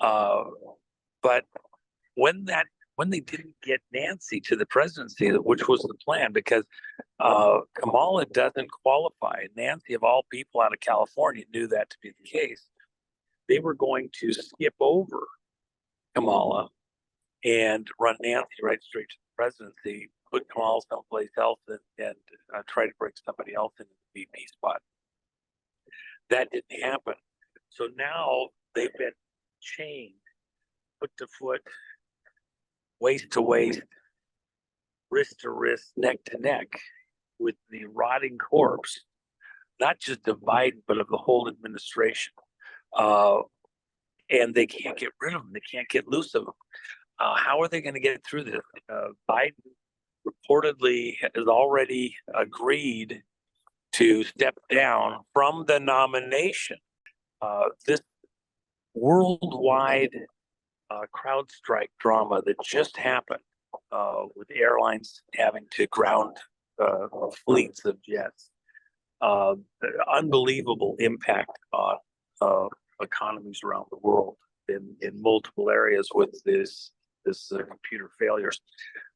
But when they didn't get Nancy to the presidency, which was the plan, because Kamala doesn't qualify. Nancy, of all people out of California, knew that to be the case. They were going to skip over Kamala and run Nancy right straight to the presidency, put Kamala someplace else, and try to bring somebody else into the VP spot. That didn't happen. So now they've been chained, foot to foot, waist to waist, wrist to wrist, neck to neck, with the rotting corpse, not just of Biden, but of the whole administration. And they can't get rid of them. They can't get loose of them. How are they going to get through this? Biden reportedly has already agreed to step down from the nomination. This worldwide CrowdStrike drama that just happened, with airlines having to ground fleets of jets, unbelievable impact on economies around the world in multiple areas with this computer failures.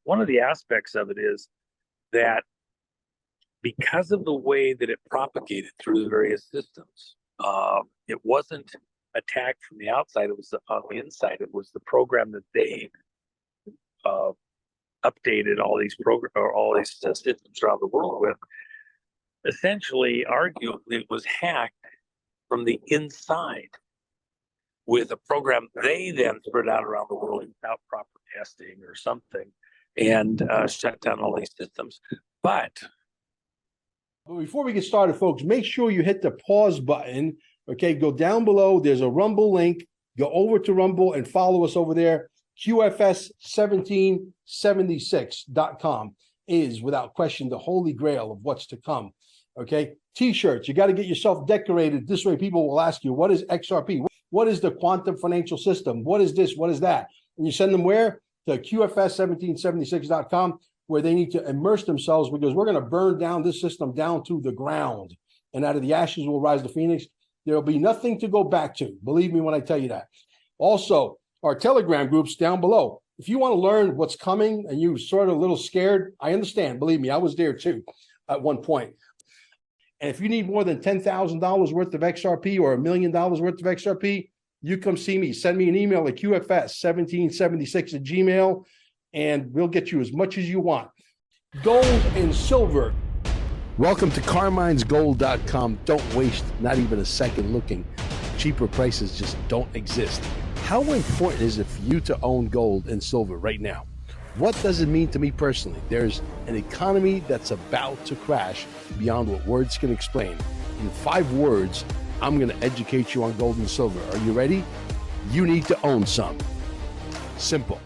One of the aspects of it is that because of the way that it propagated through the various systems, it wasn't attacked from the outside, it was on the inside. It was the program that they updated all these systems around the world with. Essentially, arguably, it was hacked from the inside with a program they then spread out around the world without proper testing or something, and shut down all these systems. But before we get started, folks, make sure you hit the pause button. Okay, go down below. There's a Rumble link. Go over to Rumble and follow us over there. QFS1776.com is, without question, the holy grail of what's to come. Okay, T-shirts. You got to get yourself decorated. This way people will ask you, what is XRP? What is the quantum financial system? What is this? What is that? And you send them where? To QFS1776.com, where they need to immerse themselves, because we're going to burn down this system down to the ground. And out of the ashes will rise the phoenix. There'll be nothing to go back to. Believe me when I tell you that. Also, our Telegram groups down below. If you want to learn what's coming and you're sort of a little scared, I understand. Believe me, I was there too at one point. And if you need more than $10,000 worth of XRP or $1 million worth of XRP, you come see me. Send me an email at QFS1776@gmail, and we'll get you as much as you want. Gold and silver. Welcome to CarminesGold.com. Don't waste not even a second looking. Cheaper prices just don't exist. How important is it for you to own gold and silver right now? What does it mean to me personally? There's an economy that's about to crash beyond what words can explain. In 5 words, I'm going to educate you on gold and silver. Are you ready? You need to own some. Simple.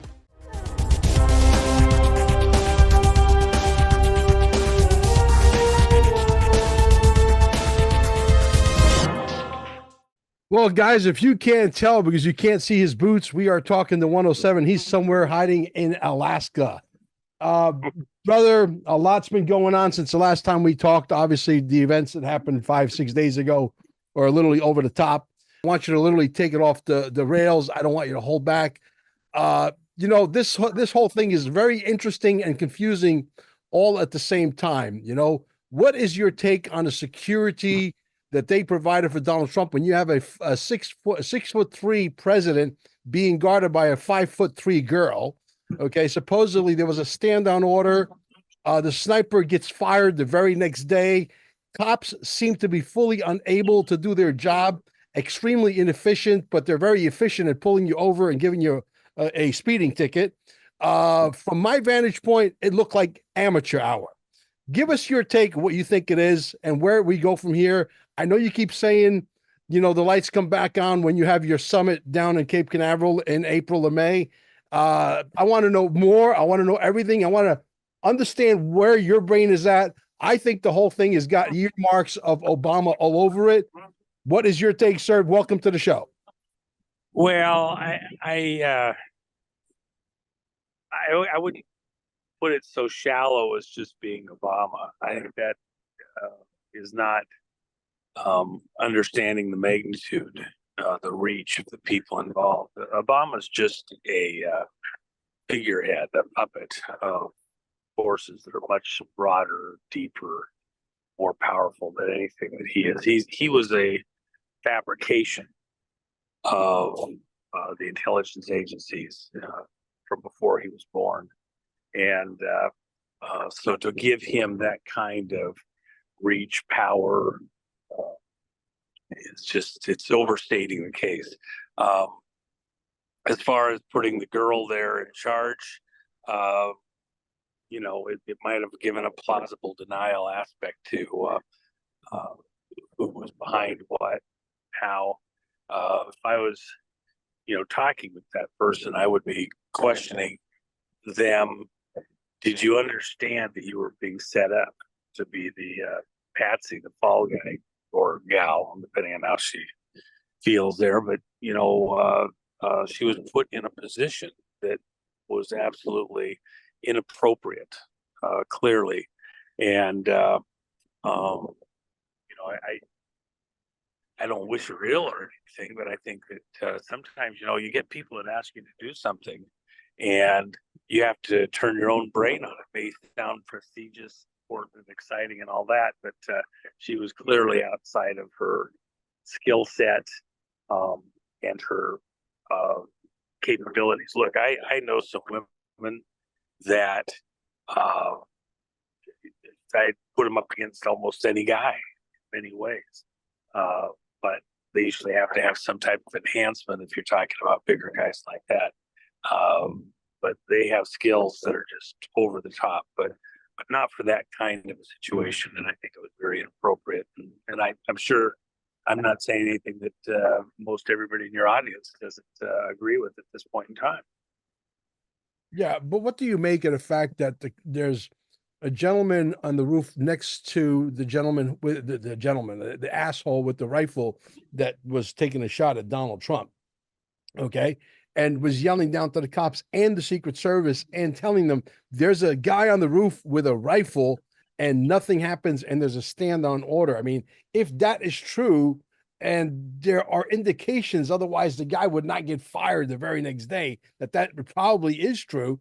Well, guys, if you can't tell because you can't see his boots, we are talking to Juan O Savin. He's somewhere hiding in Alaska. Brother, a lot's been going on since the last time we talked. Obviously, the events that happened 5-6 days ago are literally over the top. I want you to literally take it off the rails. I don't want you to hold back. You know, this whole thing is very interesting and confusing all at the same time. You know, what is your take on the security that they provided for Donald Trump when you have a 6'3" president being guarded by a 5'3" girl? Okay, supposedly there was a stand-down order. The sniper gets fired the very next day. Cops seem to be fully unable to do their job, extremely inefficient, but they're very efficient at pulling you over and giving you a speeding ticket. From my vantage point, it looked like amateur hour. Give us your take, what you think it is, and where we go from here. I know you keep saying, you know, the lights come back on when you have your summit down in Cape Canaveral in April or May. I want to know more. I want to know everything. I want to understand where your brain is at. I think the whole thing has got earmarks of Obama all over it. What is your take, sir? Welcome to the show. Well, I wouldn't put it so shallow as just being Obama. I think that is not understanding the magnitude the reach of the people involved. Obama's just a figurehead, a puppet of forces that are much broader, deeper, more powerful than anything that he is. He was a fabrication of the intelligence agencies from before he was born, and so to give him that kind of reach, power, it's overstating the case. As far as putting the girl there in charge, it might have given a plausible denial aspect to who was behind what, how. If I was, talking with that person, I would be questioning them. Did you understand that you were being set up to be the patsy, the fall guy or gal, depending on how she feels there? But she was put in a position that was absolutely inappropriate, clearly, and I don't wish her ill or anything, but I think that sometimes you get people that ask you to do something, and you have to turn your own brain on it. It may sound prestigious, important, and exciting, and all that, but she was clearly outside of her skill set and her capabilities. Look, I know some women that I put them up against almost any guy in many ways, but they usually have to have some type of enhancement if you're talking about bigger guys like that. But they have skills that are just over the top, but not for that kind of a situation. And I think it was very inappropriate. And I'm sure I'm not saying anything that most everybody in your audience doesn't agree with at this point in time. Yeah, but what do you make of the fact that there's a gentleman on the roof next to the gentleman with the asshole with the rifle that was taking a shot at Donald Trump, okay, and was yelling down to the cops and the Secret Service and telling them there's a guy on the roof with a rifle and nothing happens and there's a stand on order. I mean, if that is true, and there are indications otherwise the guy would not get fired the very next day, that probably is true.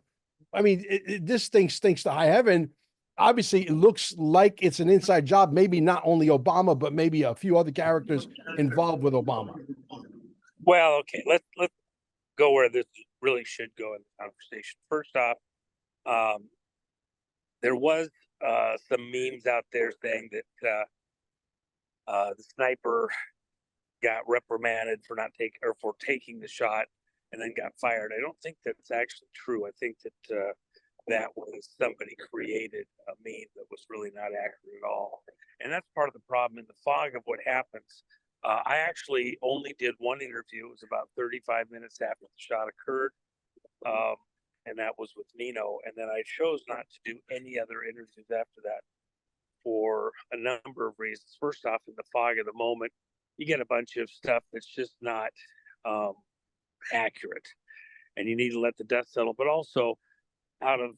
I mean, this thing stinks to high heaven. Obviously, it looks like it's an inside job, maybe not only Obama, but maybe a few other characters involved with Obama. Well, okay, let's go where this really should go in the conversation. First off, there was some memes out there saying that the sniper got reprimanded for taking the shot and then got fired. I don't think that's actually true. I think that that was somebody created a meme that was really not accurate at all. And that's part of the problem in the fog of what happens. I actually only did one interview. It was about 35 minutes after the shot occurred. And that was with Nino. And then I chose not to do any other interviews after that for a number of reasons. First off, in the fog of the moment, you get a bunch of stuff that's just not accurate, and you need to let the dust settle. But also, out of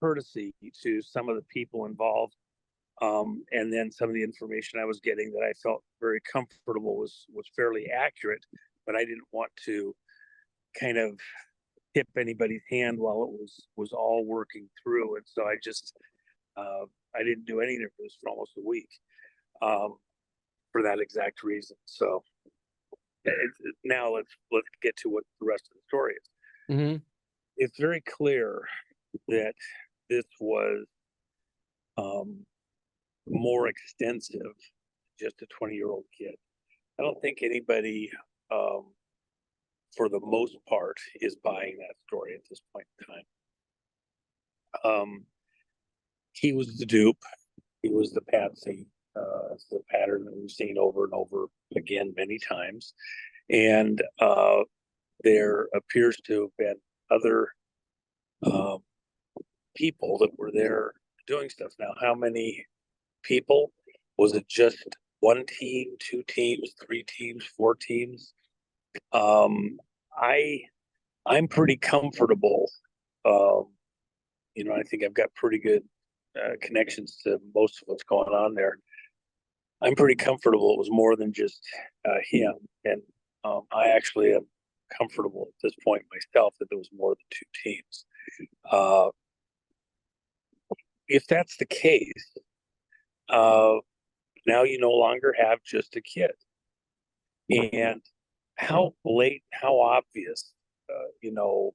courtesy to some of the people involved, and then some of the information I was getting that I felt very comfortable was fairly accurate, but I didn't want to kind of tip anybody's hand while it was all working through, and so I just I didn't do any interviews for almost a week. For that exact reason. So now let's get to what the rest of the story is. Mm-hmm. It's very clear that this was more extensive than just a 20-year-old kid. I don't think anybody, for the most part, is buying that story at this point in time. He was the dupe. He was the patsy. It's the pattern that we've seen over and over again many times. And there appears to have been other people that were there doing stuff. Now, how many people? Was it just one team, two teams, three teams, four teams? I'm pretty comfortable. I think I've got pretty good connections to most of what's going on there. I'm pretty comfortable it was more than just him, and I actually am comfortable at this point myself that there was more than two teams. Uh, if that's the case, uh, now you no longer have just a kid, and how blatant, how obvious, you know.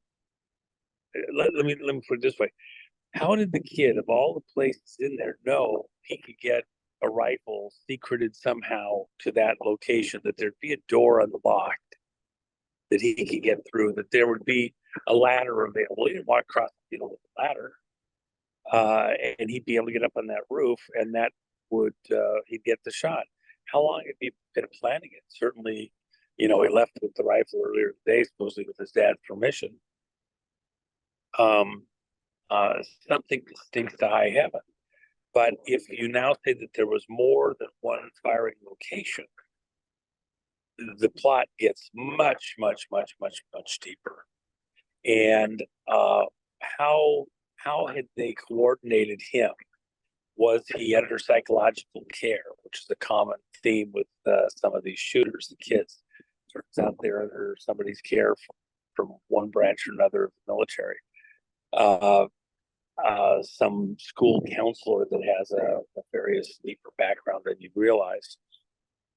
Let me put it this way: how did the kid, of all the places in there, know he could get a rifle secreted somehow to that location? That there'd be a door unlocked that he could get through. That there would be a ladder available. He didn't walk across the field with a ladder, and he'd be able to get up on that roof, and that would he'd get the shot. How long had he been planning it? Certainly, he left with the rifle earlier today, supposedly with his dad's permission. Um, Something stinks to high heaven. But if you now say that there was more than one firing location, the plot gets much, much, much, much, much deeper. And how had they coordinated him? Was he under psychological care, which is a common theme with some of these shooters, the kids? Turns out they're under somebody's care from one branch or another of the military. Some school counselor that has a various deeper background than you realize.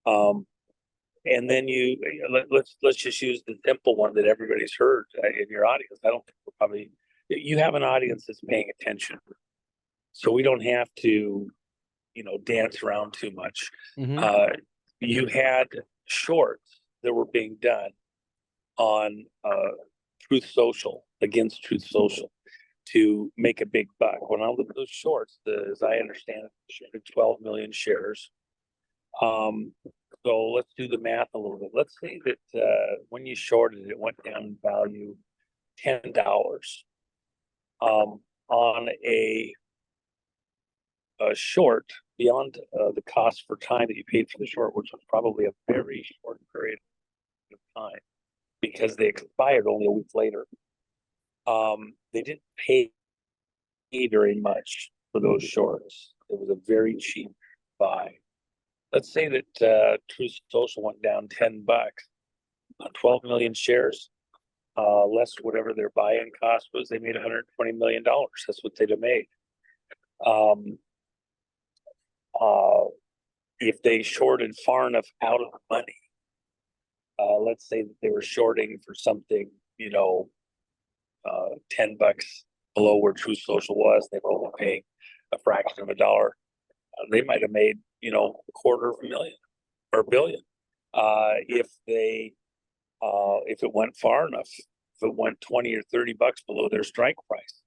And then let's just use the simple one that everybody's heard in your audience. I don't think we're probably, you have an audience that's paying attention, so we don't have to, dance around too much. Mm-hmm. You had shorts that were being done on Truth Social, against Truth Social, to make a big buck. When I look at those shorts, as I understand it, 12 million shares. So let's do the math a little bit. Let's say that when you shorted it, it went down in value $10. On a short, beyond the cost for time that you paid for the short, which was probably a very short period of time, because they expired only a week later. They didn't pay very much for those shorts. It was a very cheap buy. Let's say that Truth Social went down $10 on 12 million shares, less whatever their buy-in cost was. They made $120 million. That's what they'd have made. If they shorted far enough out of the money, let's say that they were shorting for something, $10 below where Truth Social was, they were only paying a fraction of a dollar. They might have made, $250,000 or $1 billion. If it went far enough, if it went 20 or $30 below their strike price,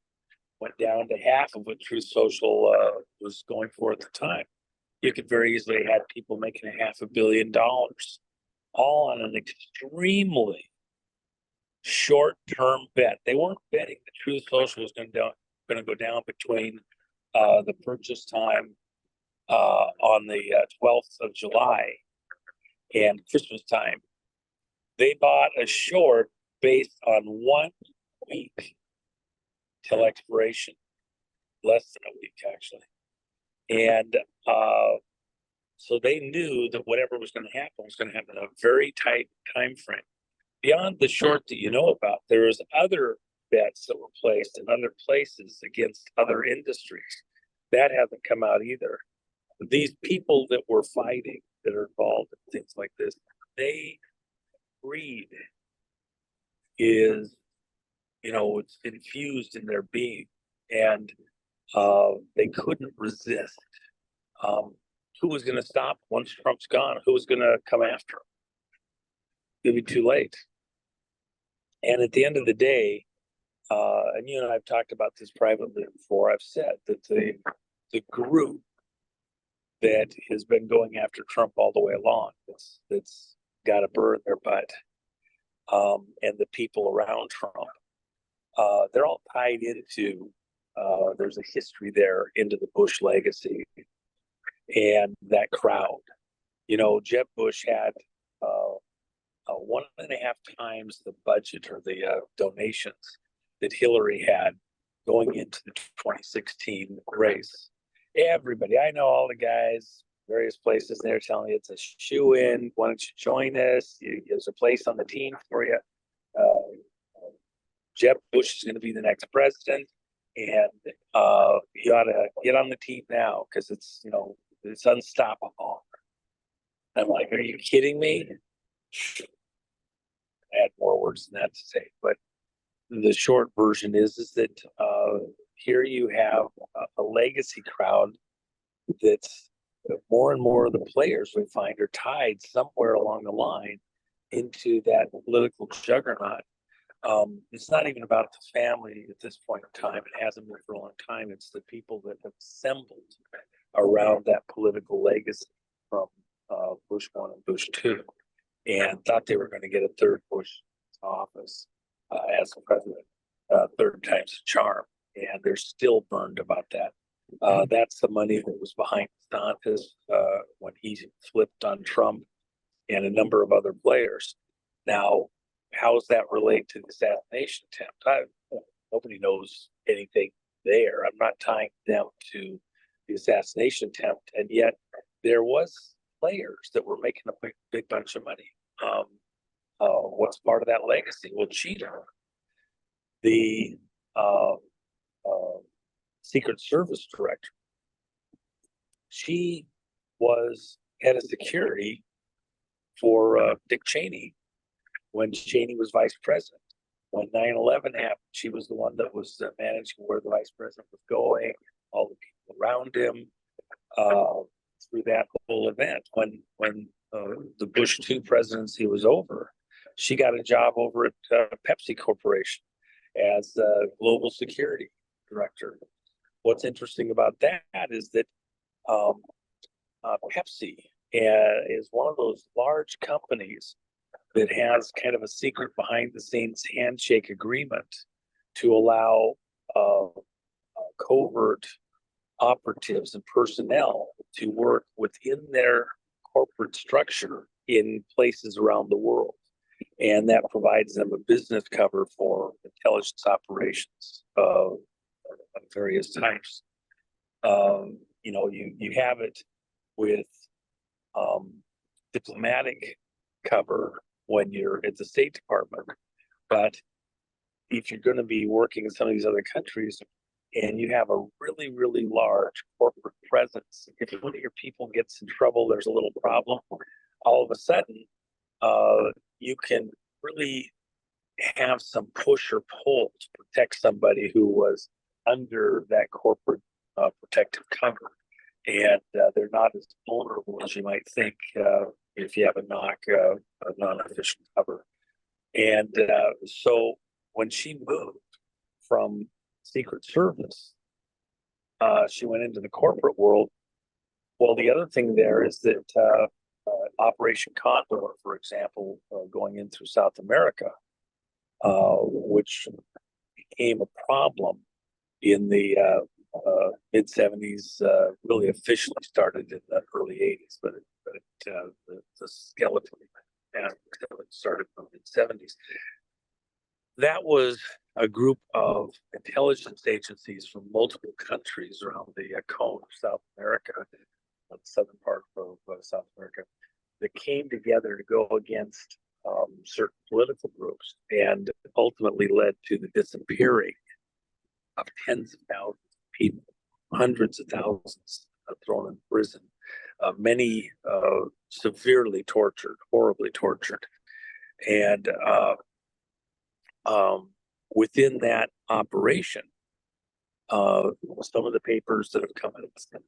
went down to half of what Truth Social was going for at the time, you could very easily have people making $500 million, all on an extremely short-term bet. They weren't betting that Truth Social was going to go down between the purchase time on the 12th of July and Christmas time. They bought a short based on 1 week till expiration, less than a week actually. And so they knew that whatever was going to happen was going to happen in a very tight time frame. Beyond the short that you know about, there was other bets that were placed in other places against other industries. That hasn't come out either. These people that were fighting, that are involved in things like this, greed is, it's infused in their being, and they couldn't resist. Who was going to stop once Trump's gone? Who was going to come after him? It'll be too late. And at the end of the day, and you and I have talked about this privately before, I've said that the group that has been going after Trump all the way along, that's got a burr in their butt, and the people around Trump, they're all tied into, there's a history there into the Bush legacy and that crowd. Jeb Bush had 1.5 times the budget or the donations that Hillary had going into the 2016 race. Everybody, I know all the guys, various places there telling you it's a shoe-in. Why don't you join us? There's a place on the team for you. Jeb Bush is going to be the next president, and you ought to get on the team now because it's it's unstoppable. I'm like, are you kidding me? I had more words than that to say, but the short version is that here you have a legacy crowd that's more and more of the players we find are tied somewhere along the line into that political juggernaut. It's not even about the family at this point in time. It hasn't been for a long time. It's the people that have assembled around that political legacy from Bush 1 and Bush 2 and thought they were going to get a third Bush office as president. Third time's a charm. And they're still burned about that. That's the money that was behind DeSantis when he flipped on Trump and a number of other players. Now, how does that relate to the assassination attempt? Nobody knows anything there. I'm not tying them to the assassination attempt, and yet there was players that were making a big bunch of money. What's part of that legacy? Well, Cheater, the Secret Service director, she was head of security for Dick Cheney when Cheney was vice president. When 9/11 happened, she was the one that was managing where the vice president was going, all the people around him through that whole event. When the Bush 2 presidency was over, she got a job over at Pepsi Corporation as global security director. What's interesting about that is that Pepsi is one of those large companies that has kind of a secret behind the scenes handshake agreement to allow covert operatives and personnel to work within their corporate structure in places around the world. And that provides them a business cover for intelligence operations of various types. You have it with diplomatic cover when you're at the State Department, but if you're going to be working in some of these other countries and you have a really, really large corporate presence, if one of your people gets in trouble, there's a little problem, all of a sudden, you can really have some push or pull to protect somebody who was under that corporate protective cover. And they're not as vulnerable as you might think if you have a non-official cover. And so when she moved from Secret Service, she went into the corporate world. Well, the other thing there is that Operation Condor, for example, going in through South America, which became a problem in the mid 70s, really officially started in the early 80s, but the skeleton started in the mid 70s. That was a group of intelligence agencies from multiple countries around the cone of South America, the southern part of South America, that came together to go against certain political groups and ultimately led to the disappearing of tens of thousands of people, hundreds of thousands thrown in prison, many severely tortured, horribly tortured. And within that operation, some of the papers that have come out of the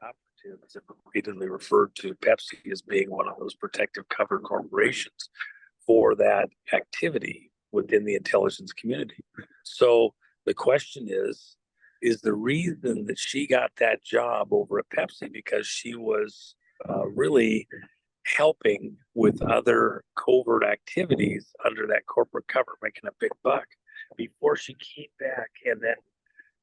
operatives have repeatedly referred to Pepsi as being one of those protective cover corporations for that activity within the intelligence community. So the question is the reason that she got that job over at Pepsi because she was really helping with other covert activities under that corporate cover, making a big buck before she came back. And then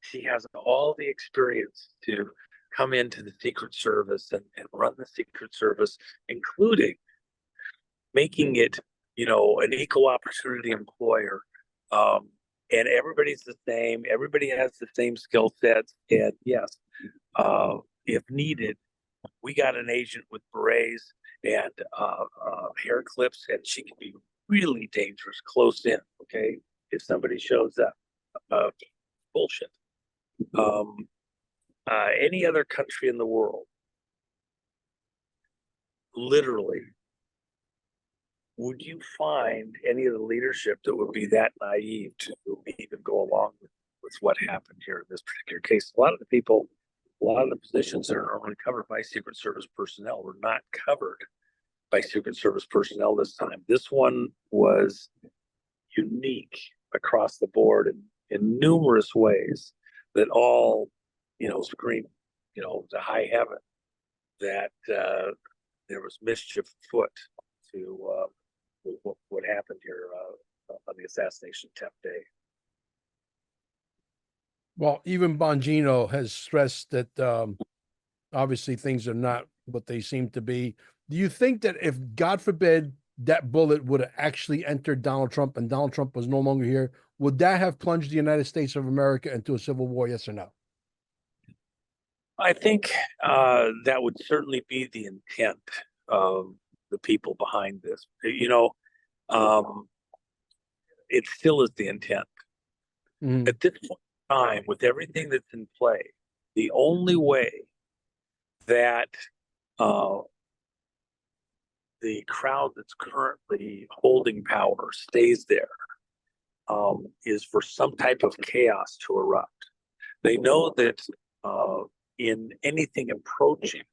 she has all the experience to come into the Secret Service and run the Secret Service, including making it, an equal opportunity employer. And everybody's the same. Everybody has the same skill sets. And yes, if needed, we got an agent with berets and hair clips, and she can be really dangerous close in. Okay, if somebody shows up, bullshit. Any other country in the world, literally, would you find any of the leadership that would be that naive to even go along with what happened here in this particular case? A lot of the people, a lot of the positions that are normally covered by Secret Service personnel were not covered by Secret Service personnel this time. This one was unique across the board in numerous ways that all, scream, to high heaven that there was mischief afoot to what happened here on the assassination attempt day. Well, even Bongino has stressed that obviously things are not what they seem to be. Do you think that if, God forbid, that bullet would have actually entered Donald Trump and Donald Trump was no longer here, would that have plunged the United States of America into a civil war? Yes or no? I think that would certainly be the intent of the people behind this. It still is the intent. Mhm. At this point in time, with everything that's in play, the only way that the crowd that's currently holding power stays there is for some type of chaos to erupt. They know that in anything approaching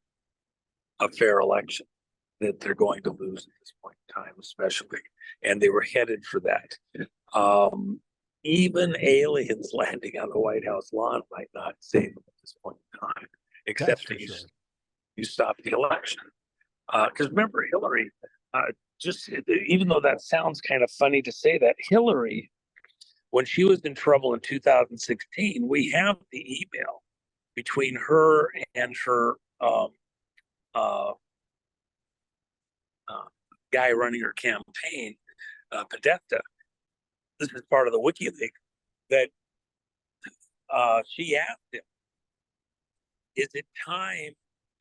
a fair election, that they're going to lose at this point in time, especially, and they were headed for that. Even aliens landing on the White House lawn might not save them at this point in time, except that you stop the election. Because remember, Hillary, just even though that sounds kind of funny to say that, Hillary, when she was in trouble in 2016, we have the email between her and her guy running her campaign, Podesta. This is part of the WikiLeaks that she asked him, is it time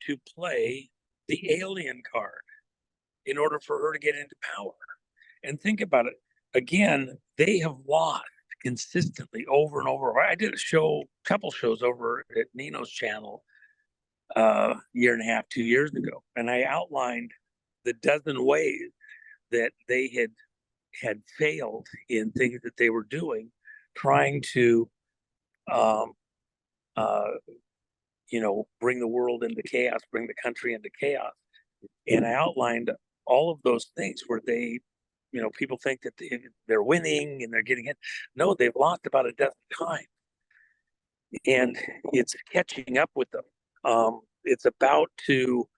to play the alien card in order for her to get into power? And think about it. Again, they have lost consistently over and over. I did a couple shows over at Nino's channel year and a half, 2 years ago, and I outlined the dozen ways that they had failed in things that they were doing, trying to bring the world into chaos, bring the country into chaos. And I outlined all of those things where they, people think that they're winning and they're getting it. No, they've lost about a dozen times. And it's catching up with them. It's about to,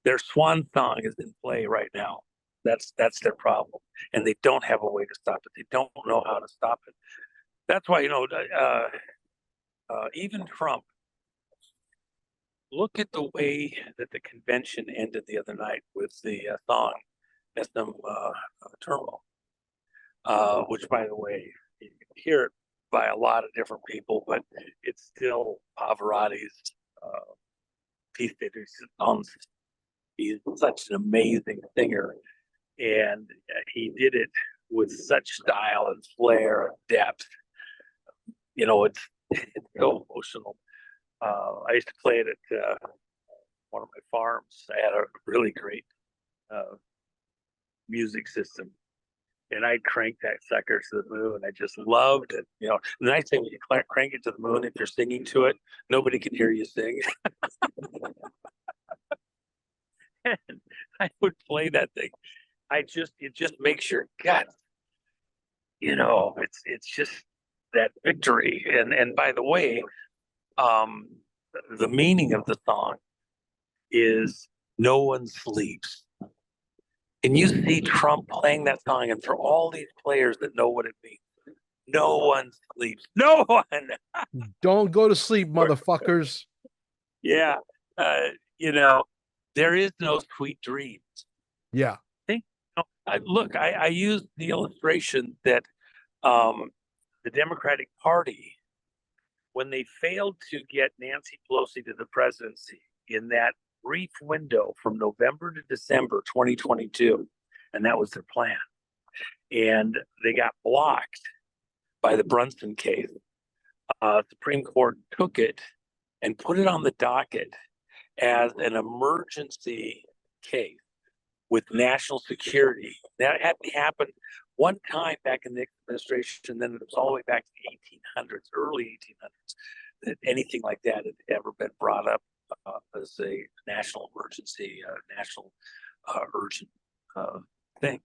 their swan song is in play right now. That's their problem. And they don't have a way to stop it. They don't know how to stop it. That's why, even Trump, look at the way that the convention ended the other night with the song SM Terminal, which, by the way, you can hear it by a lot of different people, but it's still Pavarotti's piece de resistance. He's such an amazing singer, and he did it with such style and flair and depth. It's so emotional. I used to play it at one of my farms. I had a really great music system, and I'd crank that sucker to the moon. I just loved it. The nice thing when you crank it to the moon, if you're singing to it, nobody can hear you sing. And I would play that thing. It just makes your gut. It's just that victory. And by the way, the meaning of the song is no one sleeps. And you see Trump playing that song, and for all these players that know what it means, no one sleeps. No one. Don't go to sleep, motherfuckers. Yeah. There is no sweet dreams. Yeah. I used the illustration that the Democratic Party when they failed to get Nancy Pelosi to the presidency in that brief window from November to December 2022, and that was their plan, and they got blocked by the Brunson case. Supreme Court took it and put it on the docket as an emergency case with national security. That had happened one time back in the administration, then it was all the way back to the 1800s, early 1800s, that anything like that had ever been brought up as a national emergency, national urgent thing.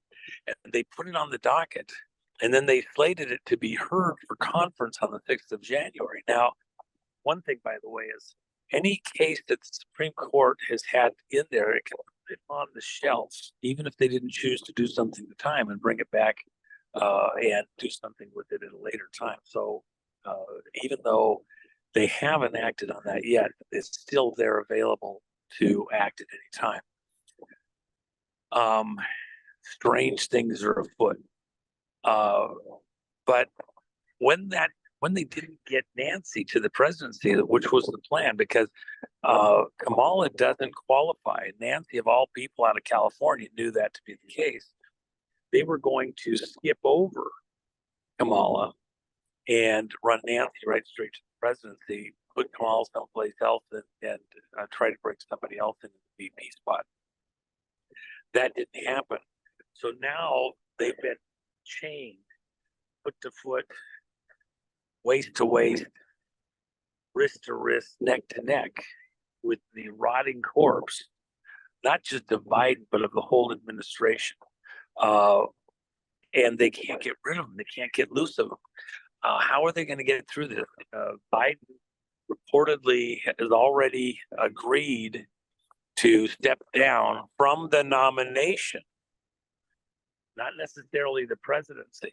And they put it on the docket, and then they slated it to be heard for conference on the 6th of January. Now, one thing, by the way, is any case that the Supreme Court has had in there, it can put it on the shelf, even if they didn't choose to do something at the time, and bring it back and do something with it at a later time. So even though they haven't acted on that yet, it's still there available to act at any time. Strange things are afoot. But when they didn't get Nancy to the presidency, which was the plan, because Kamala doesn't qualify. Nancy, of all people out of California, knew that to be the case. They were going to skip over Kamala and run Nancy right straight to the presidency, put Kamala someplace else, and try to bring somebody else into the VP spot. That didn't happen. So now they've been chained, foot to foot, waist to waist, wrist to wrist, neck to neck, with the rotting corpse, not just of Biden, but of the whole administration. And they can't get rid of them. They can't get loose of them. How are they going to get through this? Biden reportedly has already agreed to step down from the nomination, not necessarily the presidency.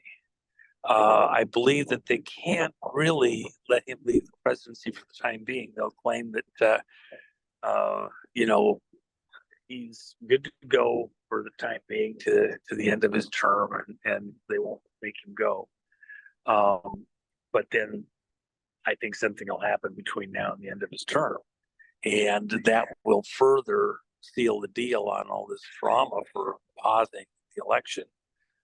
I believe that they can't really let him leave the presidency for the time being. They'll claim that, he's good to go for the time being to the end of his term, and they won't make him go. But then I think something will happen between now and the end of his term, and that will further seal the deal on all this drama for pausing the election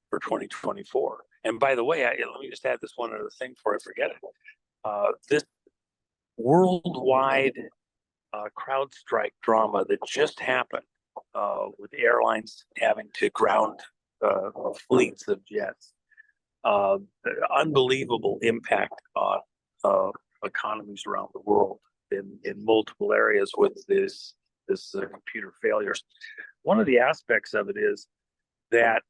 for 2024. And by the way, let me just add this one other thing before I forget it. This worldwide CrowdStrike drama that just happened with airlines having to ground fleets of jets, unbelievable impact on economies around the world in multiple areas with this computer failures. One of the aspects of it is that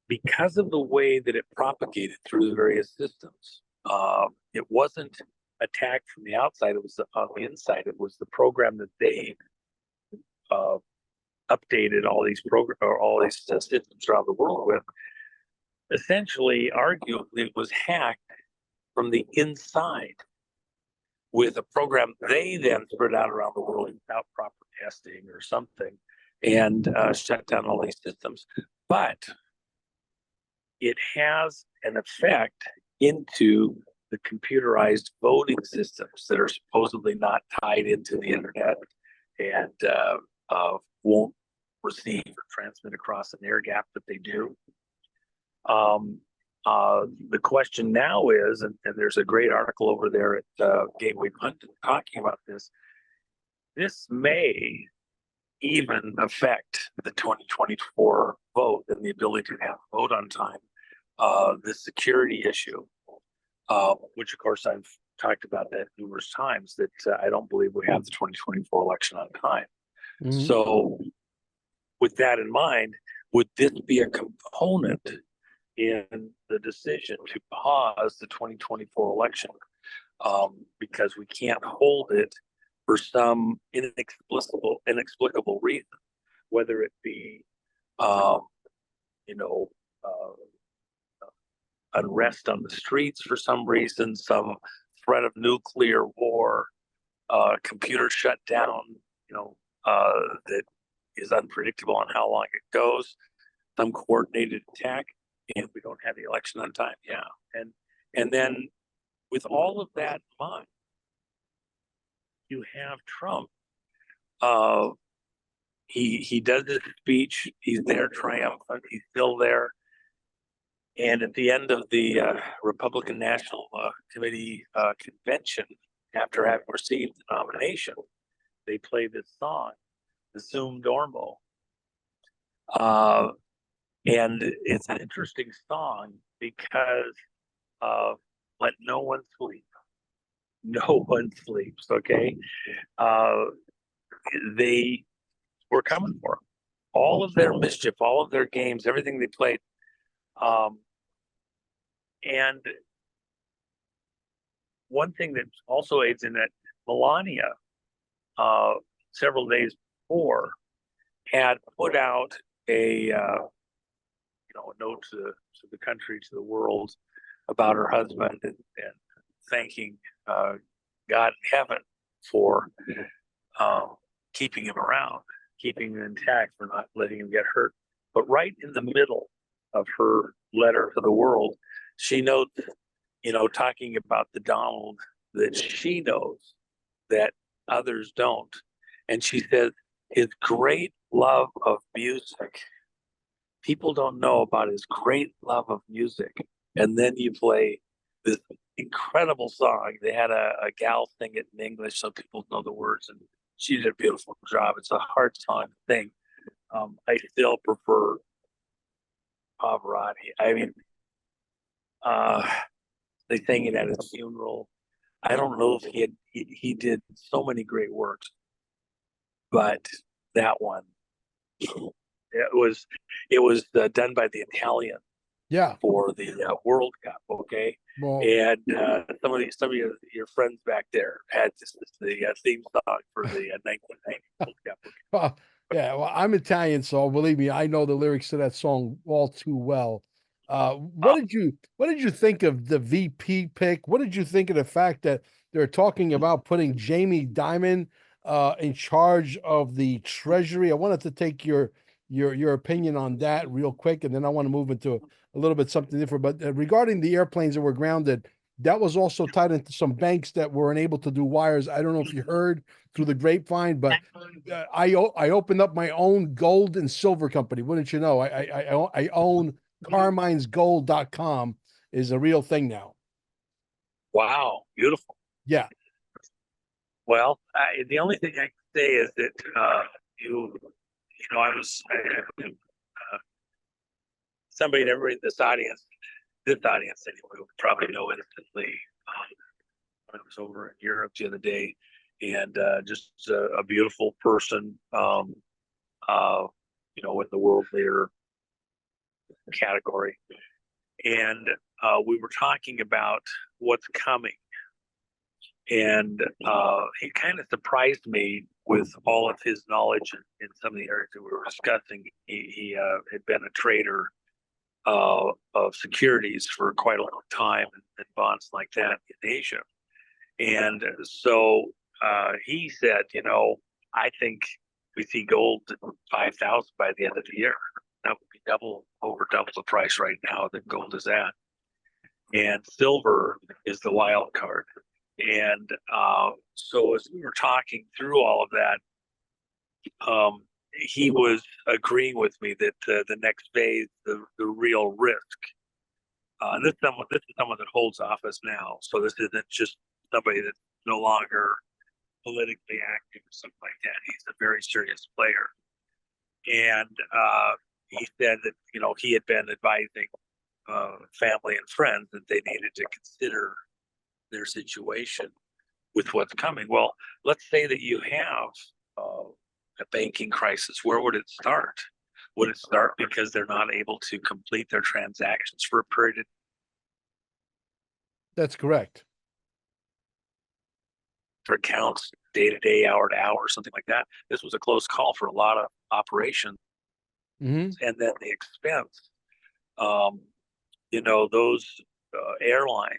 because of the way that it propagated through the various systems, it wasn't attacked from the outside, it was on the inside. It was the program that they updated all these systems around the world with. Essentially, arguably, it was hacked from the inside with a program they then spread out around the world without proper testing or something, and shut down all these systems. But it has an effect into the computerized voting systems that are supposedly not tied into the internet and won't receive or transmit across an air gap, but they do. The question now is, and there's a great article over there at Gateway Pundit talking about this, this may even affect the 2024 vote and the ability to have a vote on time. The security issue, which of course I've talked about that numerous times, that I don't believe we have the 2024 election on time. Mm-hmm. So with that in mind, would this be a component in the decision to pause the 2024 election because we can't hold it for some inexplicable reason, whether it be, unrest on the streets for some reason, some threat of nuclear war, computer shutdown, that is unpredictable on how long it goes, some coordinated attack, and we don't have the election on time. Yeah, and then with all of that in mind, you have Trump. He does his speech. He's there triumphant. He's still there. And at the end of the Republican National Committee convention, after having received the nomination, they play this song, the Zoom Dormo. And it's an interesting song because let no one sleep. No one sleeps, okay? They were coming for him. All of their mischief, all of their games, everything they played. And one thing that also aids in that, Melania, several days before, had put out a a note to the country, to the world, about her husband, and thanking God in heaven for keeping him around, keeping him intact, for not letting him get hurt. But right in the middle of her letter to the world, she notes, talking about the Donald that she knows that others don't. And she says, his great love of music. People don't know about his great love of music. And then you play this incredible song. They had a gal sing it in English so people know the words, and she did a beautiful job. It's a hard song to sing. I still prefer Pavarotti. I mean, they sang it at his funeral. I don't know if he did so many great works, but that one, it was done by the Italian for the World Cup. Okay, Well, and some of your friends back there had the theme song for the 1990 World Cup. yeah, well, I'm Italian, so believe me, I know the lyrics to that song all too well. What did you think of the VP pick? What did you think of the fact that they're talking about putting Jamie Dimon in charge of the Treasury? I wanted to take your opinion on that real quick, and then I want to move into a little bit something different. But regarding the airplanes that were grounded, that was also tied into some banks that were unable to do wires. I don't know if you heard through the grapevine, but I opened up my own gold and silver company. Wouldn't you know? I own carminesgold.com is a real thing now. Wow, beautiful. Yeah. Well, the only thing I can say is that somebody in this audience anyway, would probably know instantly. I was over in Europe the other day, and just a beautiful person, with the world leader category. And we were talking about what's coming. And he kind of surprised me with all of his knowledge in some of the areas that we were discussing. He had been a trader of securities for quite a long time, and bonds like that in Asia. And so he said, I think we see gold at 5,000 by the end of the year. That would be over double the price right now that gold is at. And silver is the wild card. And so as we were talking through all of that, he was agreeing with me that the next phase, the real risk, this is someone that holds office now. So this isn't just somebody that's no longer politically active or something like that. He's a very serious player. And he said that, he had been advising family and friends that they needed to consider their situation with what's coming. Well, let's say that you have a banking crisis. Where would it start? Would it start because they're not able to complete their transactions for a period of time? That's correct. For accounts, day to day, hour to hour, something like that. This was a close call for a lot of operations. Mm-hmm. And then the expense, those airlines,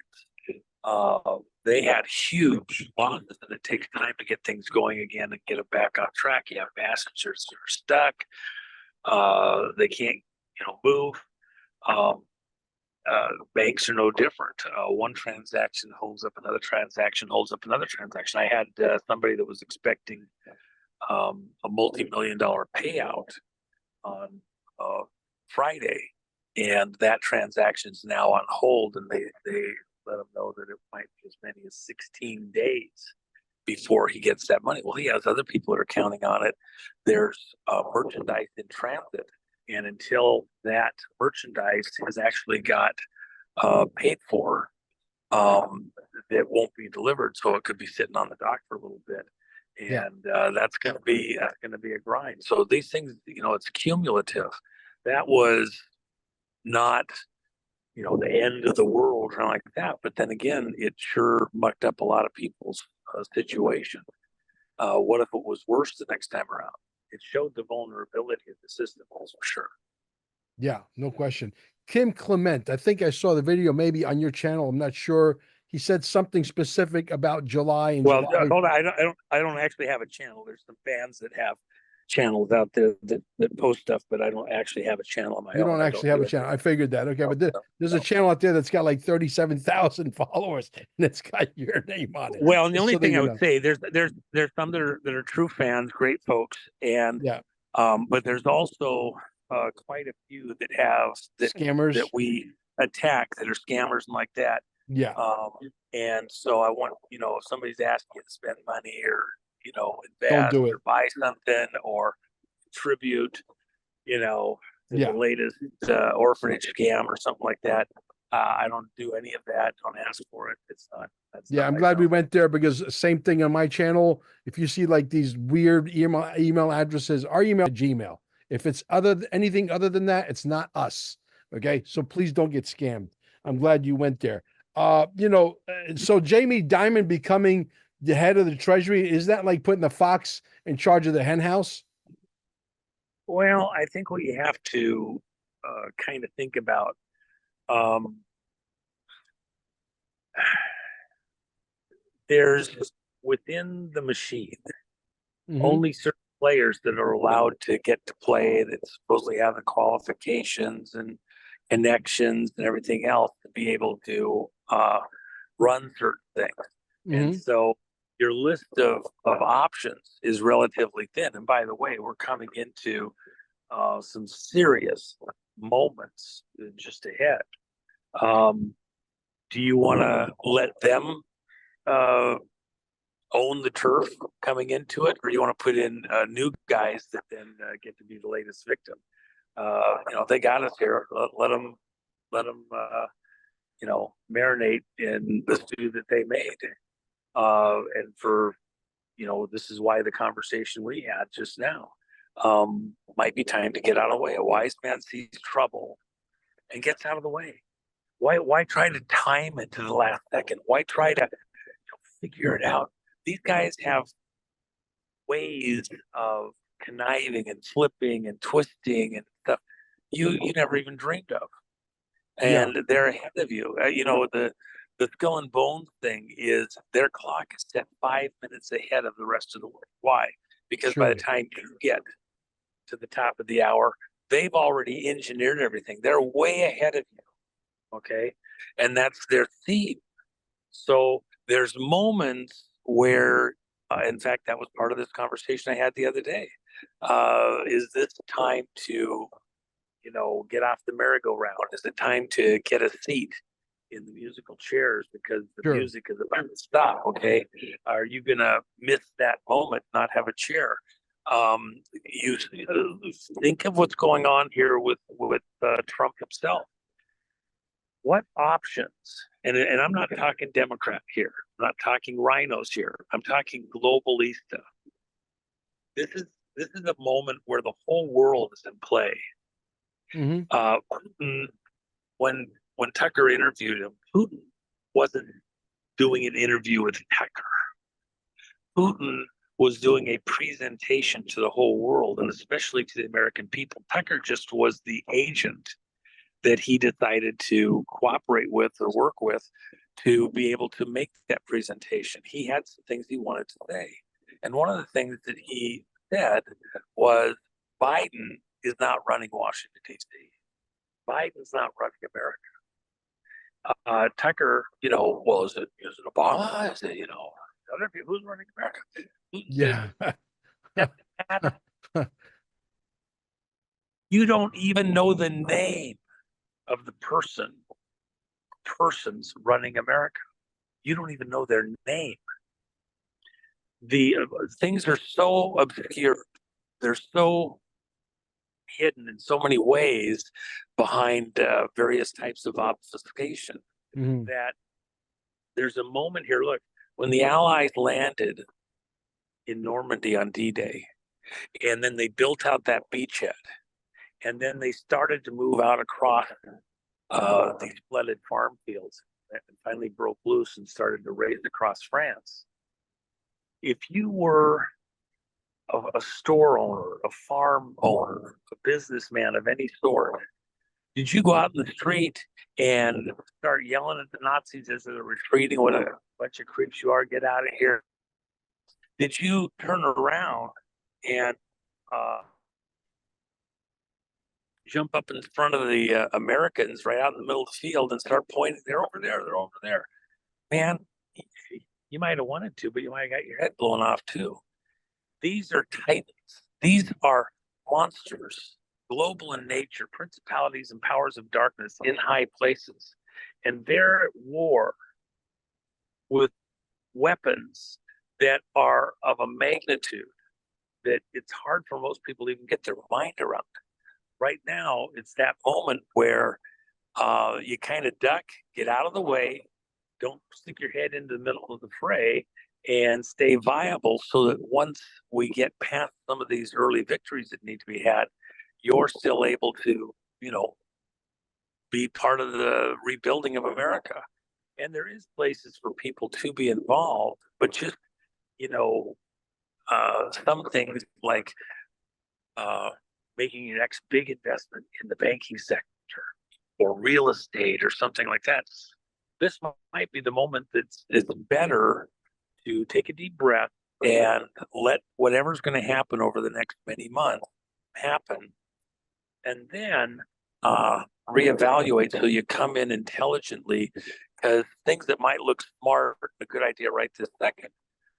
they had huge losses, and it takes time to get things going again and get it back on track. You have passengers that are stuck. They can't, move. banks are no different. One transaction holds up another transaction, holds up another transaction. I had somebody that was expecting a multi-million-dollar payout on Friday, and that transaction is now on hold, and they let him know that it might be as many as 16 days before he gets that money. Well, he has other people that are counting on it. There's merchandise in transit, and until that merchandise has actually got paid for, it won't be delivered. So it could be sitting on the dock for a little bit, and that's going to be a grind. So these things, it's cumulative. That was not the end of the world or like that. But then again, it sure mucked up a lot of people's situation. What if it was worse the next time around? It showed the vulnerability of the system, that's for sure. Yeah, no question. Kim Clement, I think I saw the video maybe on your channel. I'm not sure. He said something specific about July and Well, July. hold on. I don't actually have a channel. There's some fans that have channels out there that post stuff, but I don't actually have a channel on my own. You don't actually have a channel. I figured that. Okay, but there's a channel out there that's got like 37,000 followers, and it's got your name on it. Well, and the only thing I would say, there's some that are true fans, great folks, and but there's also quite a few that have scammers that we attack that are scammers and like that. Yeah. And so I want, if somebody's asking you to spend money or, invest Don't do it. or buy something or contribute, to the latest orphanage scam or something like that. I don't do any of that. Don't ask for it. It's not. I'm glad we went there, because same thing on my channel. If you see like these weird email addresses, our email Gmail. If it's anything other than that, it's not us. Okay, so please don't get scammed. I'm glad you went there. So Jamie Dimon becoming the head of the Treasury, is that like putting the fox in charge of the hen house? Well, I think what you have to kind of think about, there's within the machine only certain players that are allowed to get to play, that supposedly have the qualifications and connections and everything else to be able to run certain things. And so your list of options is relatively thin. And by the way, we're coming into some serious moments just ahead. Do you want to let them own the turf coming into it, or you want to put in new guys that then get to be the latest victim? They got us here. Let them marinate in the stew that they made. And for, this is why the conversation we had just now might be time to get out of the way. A wise man sees trouble and gets out of the way. Why try to time it to the last second? Why try to figure it out? These guys have ways of conniving and flipping and twisting and stuff you never even dreamed of. And they're ahead of you. The skull and bones thing is their clock is set 5 minutes ahead of the rest of the world. Why? Because by the time you get to the top of the hour, they've already engineered everything. They're way ahead of you. Okay. And that's their theme. So there's moments where, in fact, that was part of this conversation I had the other day. Is this time to, get off the merry-go-round? Is it time to get a seat in the musical chairs because the music is about to stop? Okay. Are you going to miss that moment, not have a chair? You think of what's going on here with Trump himself. What options? And I'm not talking Democrat here. I'm not talking rhinos here. I'm talking globalista. This is a moment where the whole world is in play. Putin, when Tucker interviewed him, Putin wasn't doing an interview with Tucker. Putin was doing a presentation to the whole world, and especially to the American people. Tucker just was the agent that he decided to cooperate with or work with to be able to make that presentation. He had some things he wanted to say. And one of the things that he said was Biden is not running Washington, D.C. Biden's not running America. Tucker, well, is it Obama? Is it, other people who's running America? Yeah. You don't even know the name of the persons running America. You don't even know their name. The things are so obscure. They're so hidden in so many ways behind various types of obfuscation that there's a moment here. Look, when the Allies landed in Normandy on D-Day, and then they built out that beachhead, and then they started to move out across these flooded farm fields, and finally broke loose and started to race across France. If you were a store owner, a farm owner, a businessman of any sort, did you go out in the street and start yelling at the Nazis as they're retreating? What a bunch of creeps you are! Get out of here! Did you turn around and jump up in front of the Americans right out in the middle of the field and start pointing? They're over there. They're over there. Man, you might have wanted to, but you might have got your head blown off too. These are titans. These are monsters, global in nature, principalities and powers of darkness in high places. And they're at war with weapons that are of a magnitude that it's hard for most people to even get their mind around. Right now, it's that moment where you kind of duck, get out of the way, don't stick your head into the middle of the fray, and stay viable so that once we get past some of these early victories that need to be had, you're still able to, be part of the rebuilding of America. And there is places for people to be involved, but just, some things like making your next big investment in the banking sector or real estate or something like that. This might be the moment that's better to take a deep breath and let whatever's going to happen over the next many months happen, and then reevaluate so you come in intelligently, because things that might look smart, a good idea right this second,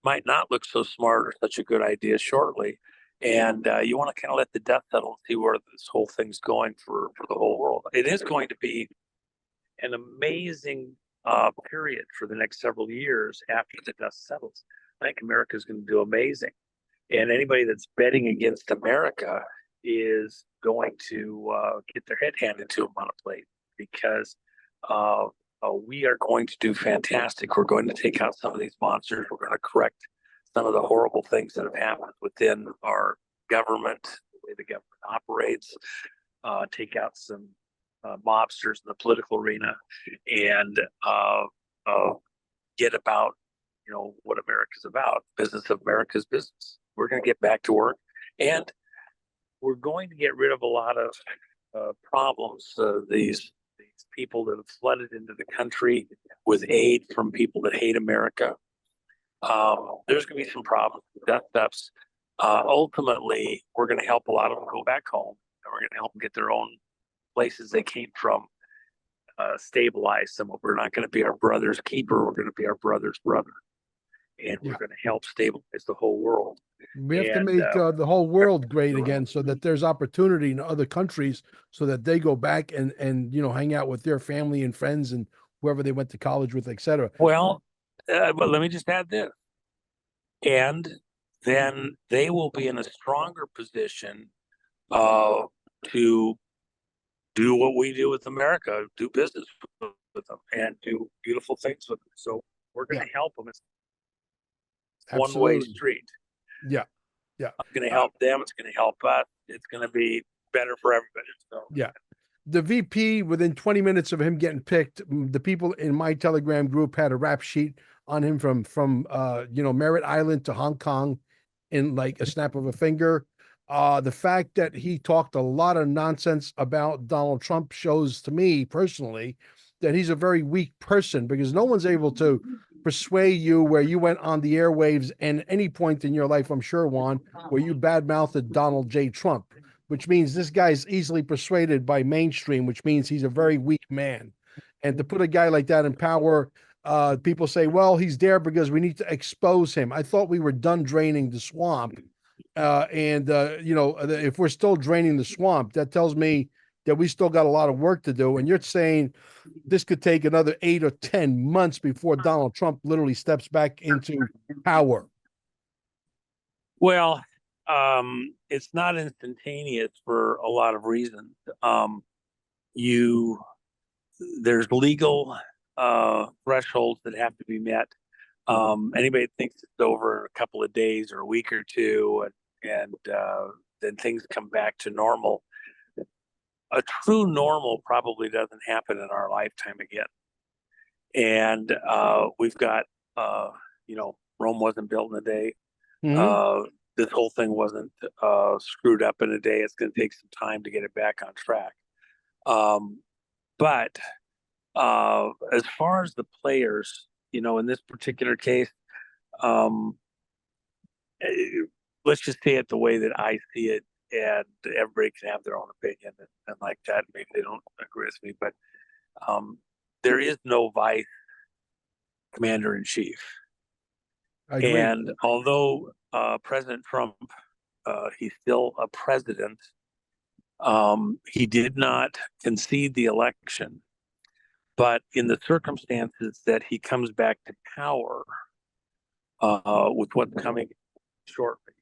might not look so smart or such a good idea shortly. And you want to kind of let the dust settle and see where this whole thing's going for the whole world. It is going to be an amazing period for the next several years after the dust settles. I think America is going to do amazing. And anybody that's betting against America is going to get their head handed to them on a plate, because we are going to do fantastic. We're going to take out some of these monsters. We're going to correct some of the horrible things that have happened within our government, the way the government operates, take out some mobsters in the political arena, and get about, what America's about. Business of America's business. We're going to get back to work, and we're going to get rid of a lot of problems. These people that have flooded into the country with aid from people that hate America. There's going to be some problems with death thefts. Ultimately, we're going to help a lot of them go back home, and we're going to help them get their own places they came from stabilized. We're not going to be our brother's keeper. We're going to be our brother's brother, and we're going to help stabilize the whole world. We have to make the whole world great again, so that there's opportunity in other countries, so that they go back and hang out with their family and friends and whoever they went to college with, etc. Well, but let me just add this, and then they will be in a stronger position to do what we do with America, do business with them, and do beautiful things with them. So we're going to help them. It's a one-way street. Yeah. It's going to help them. It's going to help us. It's going to be better for everybody. So yeah. The VP, within 20 minutes of him getting picked, the people in my Telegram group had a rap sheet on him from Merritt Island to Hong Kong in like a snap of a finger. The fact that he talked a lot of nonsense about Donald Trump shows to me personally that he's a very weak person, because no one's able to persuade you where you went on the airwaves and any point in your life, I'm sure, Juan, where you badmouthed Donald J. Trump, which means this guy's easily persuaded by mainstream, which means he's a very weak man. And to put a guy like that in power, people say, well, he's there because we need to expose him. I thought we were done draining the swamp. If we're still draining the swamp, that tells me that we still got a lot of work to do. And you're saying this could take another 8 or 10 months before Donald Trump literally steps back into power. Well, it's not instantaneous for a lot of reasons. You There's legal thresholds that have to be met. Anybody that thinks it's over in a couple of days or a week or two, and then things come back to normal. A true normal probably doesn't happen in our lifetime again. And we've got, Rome wasn't built in a day. Mm-hmm. This whole thing wasn't screwed up in a day. It's going to take some time to get it back on track. But as far as the players, in this particular case, let's just say it the way that I see it, and everybody can have their own opinion and like that. Maybe they don't agree with me, but there is no vice commander in chief. I agree. And although President Trump, he's still a president, he did not concede the election. But in the circumstances that he comes back to power, with what's coming shortly,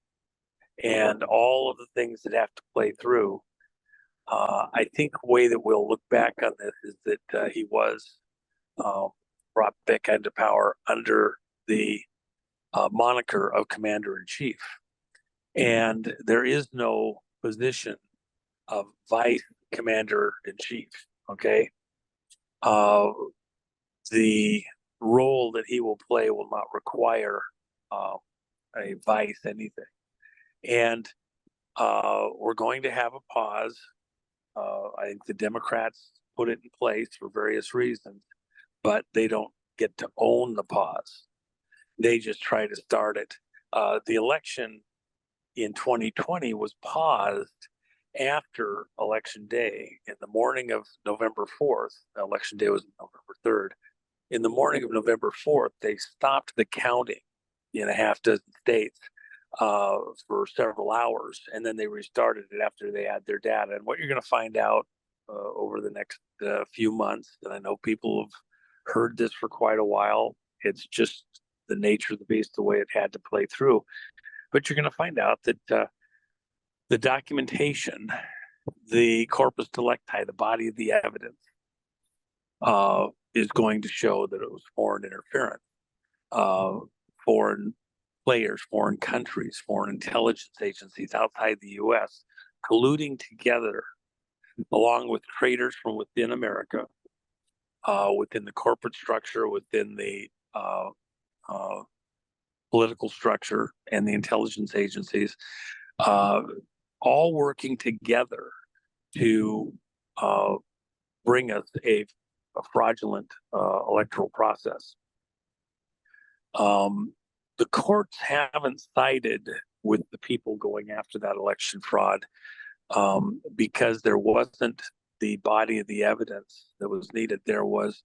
and all of the things that have to play through, I think the way that we'll look back on this is that he was brought back into power under the moniker of commander-in-chief. And there is no position of vice commander-in-chief, okay? The role that he will play will not require a vice anything. And we're going to have a pause. I think the Democrats put it in place for various reasons, but they don't get to own the pause. They just try to start it. The election in 2020 was paused after Election Day. In the morning of November 4th, Election Day was November 3rd. In the morning of November 4th, they stopped the counting in a half dozen states for several hours, and then they restarted it after they had their data. And what you're going to find out over the next few months, and I know people have heard this for quite a while, it's just the nature of the beast, the way it had to play through. But you're going to find out that the documentation, the corpus delicti, the body of the evidence, is going to show that it was foreign interference, foreign players, foreign countries, foreign intelligence agencies outside the U.S. colluding together, along with traders from within America, within the corporate structure, within the political structure, and the intelligence agencies, all working together to bring us a fraudulent electoral process. The courts haven't sided with the people going after that election fraud because there wasn't the body of the evidence that was needed. There was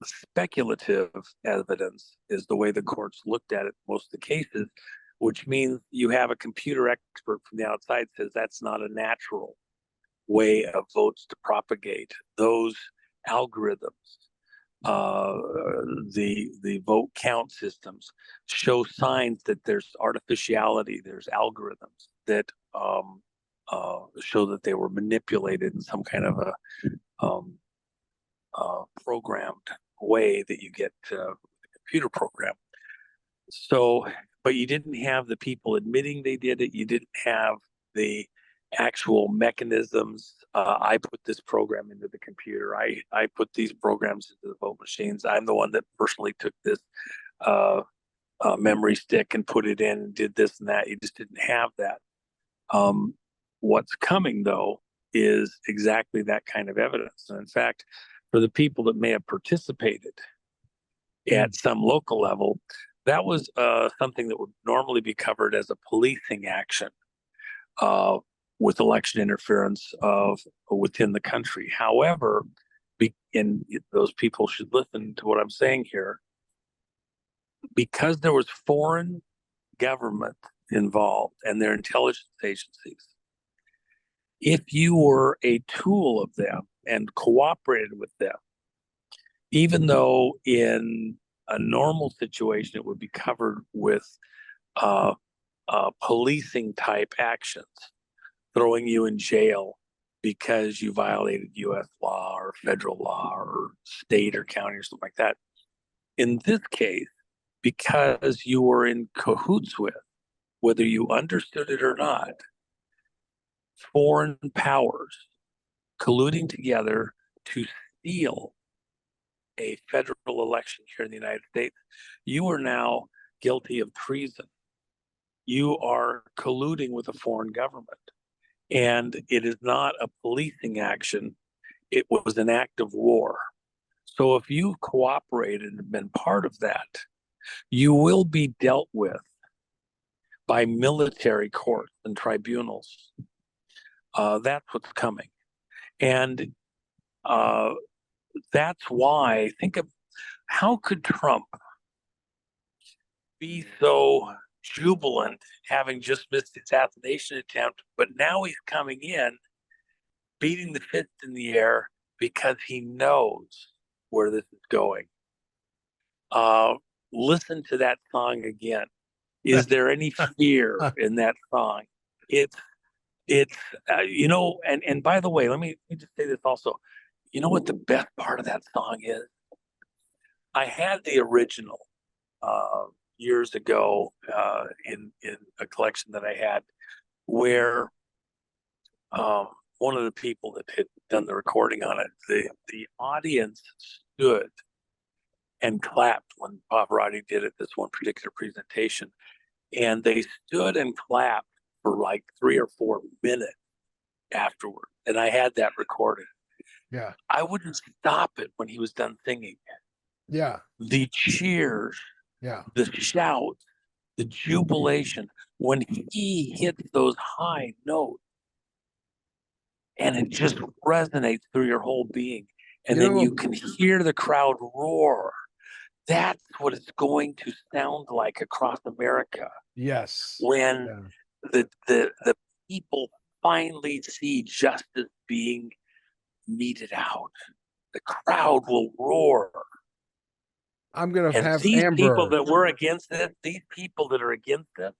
speculative evidence, is the way the courts looked at it in most of the cases, which means you have a computer expert from the outside says that's not a natural way of votes to propagate. Those algorithms, the vote count systems show signs that there's artificiality, there's algorithms that show that they were manipulated in some kind of a programmed way that you get a computer program. So, but you didn't have the people admitting they did it. You didn't have the actual mechanisms. I put this program into the computer. I put these programs into the vote machines. I'm the one that personally took this memory stick and put it in and did this and that. You just didn't have that. What's coming, though, is exactly that kind of evidence. And in fact, for the people that may have participated at some local level, that was something that would normally be covered as a policing action with election interference within the country. However, and those people should listen to what I'm saying here, because there was foreign government involved and their intelligence agencies. If you were a tool of them and cooperated with them, even though in a normal situation it would be covered with uh, policing type actions, throwing you in jail because you violated U.S. law or federal law or state or county or something like that. In this case, because you were in cahoots with, whether you understood it or not, foreign powers colluding together to steal a federal election here in the United States, you are now guilty of treason. You are colluding with a foreign government. And it is not a policing action, it was an act of war. So if you've cooperated and been part of that, you will be dealt with by military courts and tribunals. That's what's coming. And that's why, think of how could Trump be so jubilant having just missed the assassination attempt, but now he's coming in, beating the fist in the air because he knows where this is going. Listen to that song again. Is there any fear in that song? It's and by the way, let me just say this also. You know what the best part of that song is? I had the original years ago in a collection that I had, where one of the people that had done the recording on it, the audience stood and clapped when Pavarotti did it, this one particular presentation. And they stood and clapped for like 3 or 4 minutes afterward. And I had that recorded. Yeah. I wouldn't stop it when he was done singing. Yeah. The cheers, yeah, the shouts, the jubilation when he hits those high notes, and it just resonates through your whole being. And then you can hear the crowd roar. That's what it's going to sound like across America. Yes. When the people finally see justice being meted out, the crowd will roar. I'm going to have these Amber. People that were against it, these people that are against it,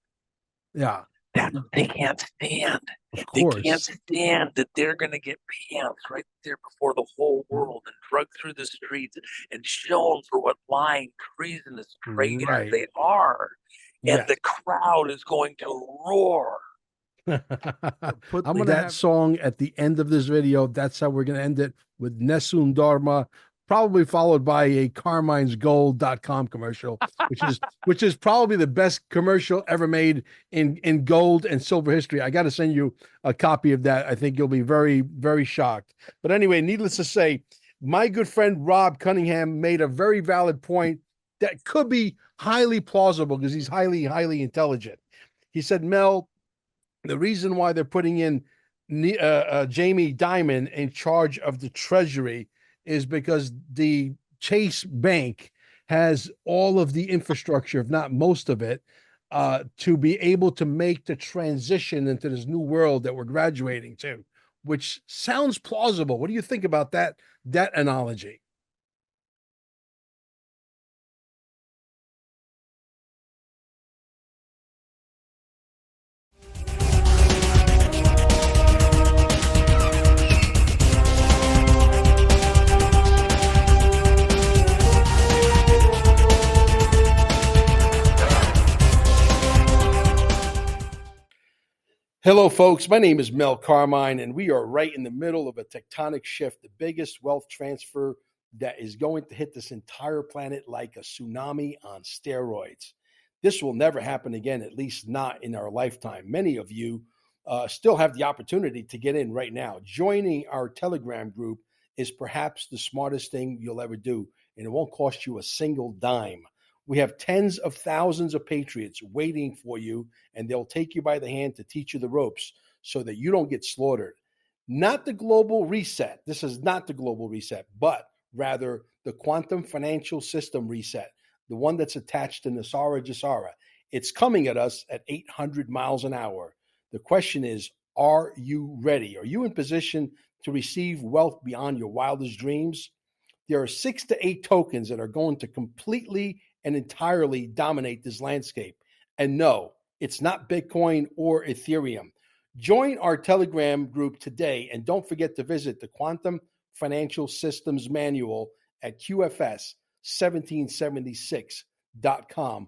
yeah, they can't stand. They can't stand that they're going to get pants right there before the whole world and drugged through the streets and shown for what lying, treasonous traitors they are. And the crowd is going to roar. I'm going to have that song at the end of this video. That's how we're going to end it, with Nessun Dorma, probably followed by a Carmine'sGold.com commercial, which is probably the best commercial ever made in gold and silver history. I got to send you a copy of that. I think you'll be very, very shocked. But anyway, needless to say, my good friend Rob Cunningham made a very valid point that could be highly plausible because he's highly, highly intelligent. He said, Mel, the reason why they're putting in Jamie Dimon in charge of the Treasury is because the Chase Bank has all of the infrastructure, if not most of it, to be able to make the transition into this new world that we're graduating to, which sounds plausible. What do you think about that analogy? Hello, folks. My name is Mel Carmine, and we are right in the middle of a tectonic shift, the biggest wealth transfer that is going to hit this entire planet like a tsunami on steroids. This will never happen again, at least not in our lifetime. Many of you still have the opportunity to get in right now. Joining our Telegram group is perhaps the smartest thing you'll ever do, and it won't cost you a single dime. We have tens of thousands of patriots waiting for you, and they'll take you by the hand to teach you the ropes so that you don't get slaughtered. Not the global reset. This is not the global reset, but rather the quantum financial system reset, the one that's attached to Nasara Jasara. It's coming at us at 800 miles an hour. The question is, are you ready? Are you in position to receive wealth beyond your wildest dreams? There are 6 to 8 tokens that are going to completely and entirely dominate this landscape. And no, it's not Bitcoin or Ethereum. Join our Telegram group today, and don't forget to visit the Quantum Financial Systems Manual at QFS 1776.com